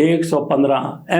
115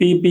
PP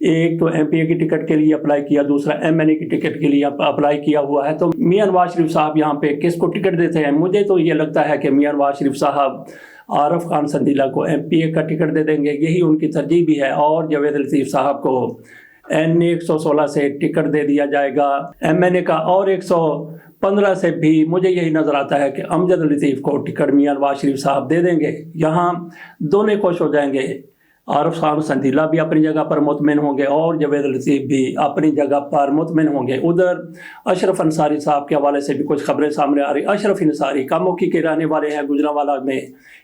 ایک تو M P اے کی ٹکٹ کے لیے اپلائی کیا, دوسرا ایم این اے کی ٹکٹ کے لیے اپلائی کیا ہوا ہے. تو میاں نواز شریف صاحب یہاں پہ کس کو ٹکٹ دیتے ہیں؟ مجھے تو یہ لگتا ہے کہ میاں نواز شریف صاحب عارف خان سندیلہ کو ایم پی اے کا ٹکٹ دے دیں گے, یہی ان کی ترجیح بھی ہے, اور جاوید لطیف صاحب کو این 116 سے ٹکٹ دے دیا جائے گا, ایم این اے کا اور 115 سے بھی مجھے یہی نظر آتا ہے کہ امجد لطیف کو ٹکٹ میاں نواز شریف صاحب دے دیں گے. یہاں دونوں خوش ہو جائیں گے, عارف خان سندیلہ بھی اپنی جگہ پر مطمئن ہوں گے اور جاوید لطیف بھی اپنی جگہ پر مطمئن ہوں گے. ادھر اشرف انصاری صاحب کے حوالے سے بھی کچھ خبریں سامنے آ رہی. اشرف انصاری کاموکی کے رہنے والے ہیں, گجرانوالہ میں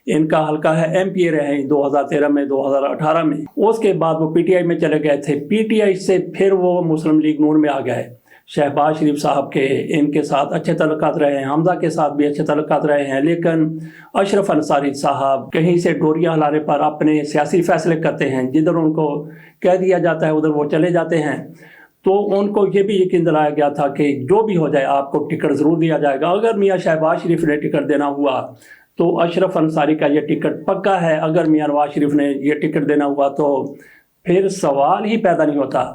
ان کا حلقہ ہے, ایم پی اے رہے ہیں 2013 میں 2018 میں. اس کے بعد وہ پی ٹی آئی میں چلے گئے تھے, پی ٹی آئی سے پھر وہ مسلم لیگ نون میں آ گئے. شہباز شریف صاحب کے ان کے ساتھ اچھے تعلقات رہے ہیں, حمزہ کے ساتھ بھی اچھے تعلقات رہے ہیں, لیکن اشرف انصاری صاحب کہیں سے ڈوریاں ہلانے پر اپنے سیاسی فیصلے کرتے ہیں, جدھر ان کو کہہ دیا جاتا ہے ادھر وہ چلے جاتے ہیں. تو ان کو یہ بھی یقین دلایا گیا تھا کہ جو بھی ہو جائے آپ کو ٹکٹ ضرور دیا جائے گا. اگر میاں شہباز شریف نے ٹکٹ دینا ہوا تو اشرف انصاری کا یہ ٹکٹ پکا ہے, اگر میاں نواز شریف نے یہ ٹکٹ دینا ہوا تو پھر سوال ہی پیدا نہیں ہوتا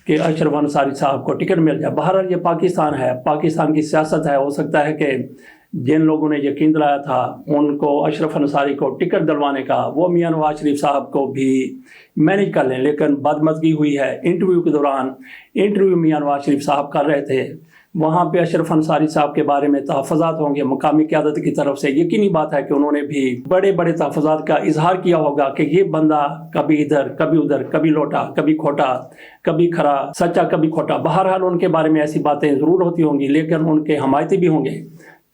کہ اشرف انصاری صاحب کو ٹکٹ مل جائے. بہرحال یہ پاکستان ہے, پاکستان کی سیاست ہے. ہو سکتا ہے کہ جن لوگوں نے یقین دلایا تھا ان کو اشرف انصاری کو ٹکٹ دلوانے کا, وہ میاں نواز شریف صاحب کو بھی مینج کر لیں, لیکن بدمزگی ہوئی ہے. انٹرویو کے دوران انٹرویو میاں نواز شریف صاحب کر رہے تھے, وہاں پہ اشرف انصاری صاحب کے بارے میں تحفظات ہوں گے مقامی قیادت کی طرف سے. یقینی بات ہے کہ انہوں نے بھی بڑے بڑے تحفظات کا اظہار کیا ہوگا کہ یہ بندہ کبھی ادھر کبھی ادھر, کبھی لوٹا کبھی کھوٹا, کبھی کھرا سچا کبھی کھوٹا. بہرحال ان کے بارے میں ایسی باتیں ضرور ہوتی ہوں گی, لیکن ان کے حمایتی بھی ہوں گے.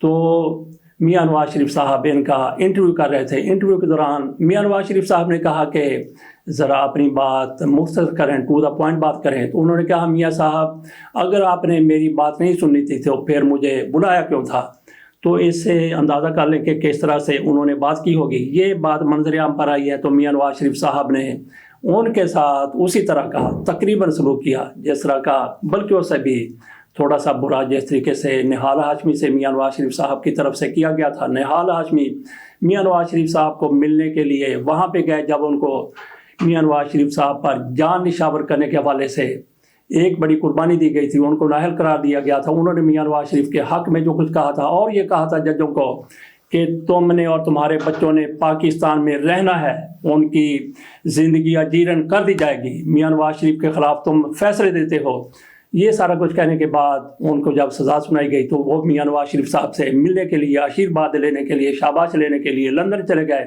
تو میاں نواز شریف صاحب ان کا انٹرویو کر رہے تھے. انٹرویو کے دوران میاں نواز شریف صاحب نے کہا کہ ذرا اپنی بات مختصر کریں, ٹو دا پوائنٹ بات کریں. تو انہوں نے کہا میاں صاحب اگر آپ نے میری بات نہیں سننی تھی تو پھر مجھے بلایا کیوں تھا؟ تو اس سے اندازہ کر لیں کہ کس طرح سے انہوں نے بات کی ہوگی. یہ بات منظر عام پر آئی ہے تو میاں نواز شریف صاحب نے ان کے ساتھ اسی طرح کا تقریباً سلوک کیا جس طرح کا, بلکہ اس سے بھی تھوڑا سا برا جس طریقے سے نہال ہاشمی سے میاں نواز شریف صاحب کی طرف سے کیا گیا تھا. نہال ہاشمی میاں نواز شریف صاحب کو ملنے کے لیے وہاں پہ گئے, جب ان کو میاں نواز شریف صاحب پر جان نشاور کرنے کے حوالے سے ایک بڑی قربانی دی گئی تھی, ان کو نااہل قرار دیا گیا تھا. انہوں نے میاں نواز شریف کے حق میں جو کچھ کہا تھا, اور یہ کہا تھا ججوں کو کہ تم نے اور تمہارے بچوں نے پاکستان میں رہنا ہے, ان کی زندگی اجیرن کر دی جائے گی, میاں نواز شریف کے خلاف تم فیصلے دیتے ہو. یہ سارا کچھ کہنے کے بعد ان کو جب سزا سنائی گئی تو وہ میاں نواز شریف صاحب سے ملنے کے لیے, آشیرواد لینے کے لیے, شاباش لینے کے لیے لندن چلے گئے.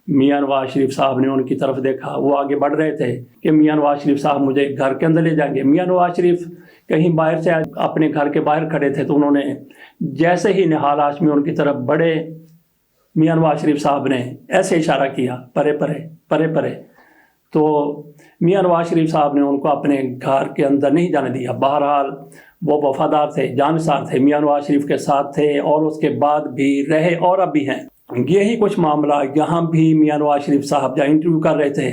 میاں نواز شریف صاحب نے ان کی طرف دیکھا, وہ آگے بڑھ رہے تھے کہ میاں نواز شریف صاحب مجھے گھر کے اندر لے جائیں گے. میاں نواز شریف کہیں باہر سے اپنے گھر کے باہر کھڑے تھے, تو انہوں نے جیسے ہی نہال ہاشمی ان کی طرف بڑھے, میاں نواز شریف صاحب نے ایسے اشارہ کیا پرے پرے پرے پرے. تو میاں نواز شریف صاحب نے ان کو اپنے گھر کے اندر نہیں جانے دیا. بہرحال وہ وفادار تھے, جانثار تھے, میاں نواز شریف کے ساتھ تھے اور اس کے بعد بھی رہے اور اب بھی ہیں. یہی کچھ معاملہ یہاں بھی میاں نواز شریف صاحب جہاں انٹرویو کر رہے تھے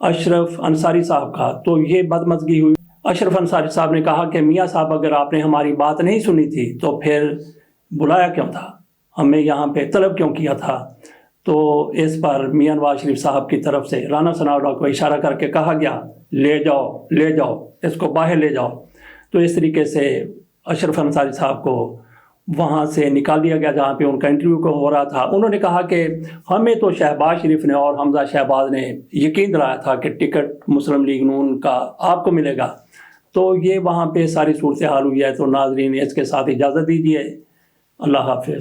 اشرف انصاری صاحب کا, تو یہ بدمزگی ہوئی. اشرف انصاری صاحب نے کہا کہ میاں صاحب اگر آپ نے ہماری بات نہیں سنی تھی تو پھر بلایا کیوں تھا, ہمیں یہاں پہ طلب کیوں کیا تھا؟ تو اس پر میاں نواز شریف صاحب کی طرف سے رانا ثناءاللہ کو اشارہ کر کے کہا گیا لے جاؤ اس کو باہر لے جاؤ. تو اس طریقے سے اشرف انصاری صاحب کو وہاں سے نکال دیا گیا جہاں پہ ان کا انٹرویو کو ہو رہا تھا. انہوں نے کہا کہ ہمیں تو شہباز شریف نے اور حمزہ شہباز نے یقین دلایا تھا کہ ٹکٹ مسلم لیگ نون کا آپ کو ملے گا. تو یہ وہاں پہ ساری صورتحال ہوئی ہے. تو ناظرین اس کے ساتھ اجازت دیجیے, اللہ حافظ.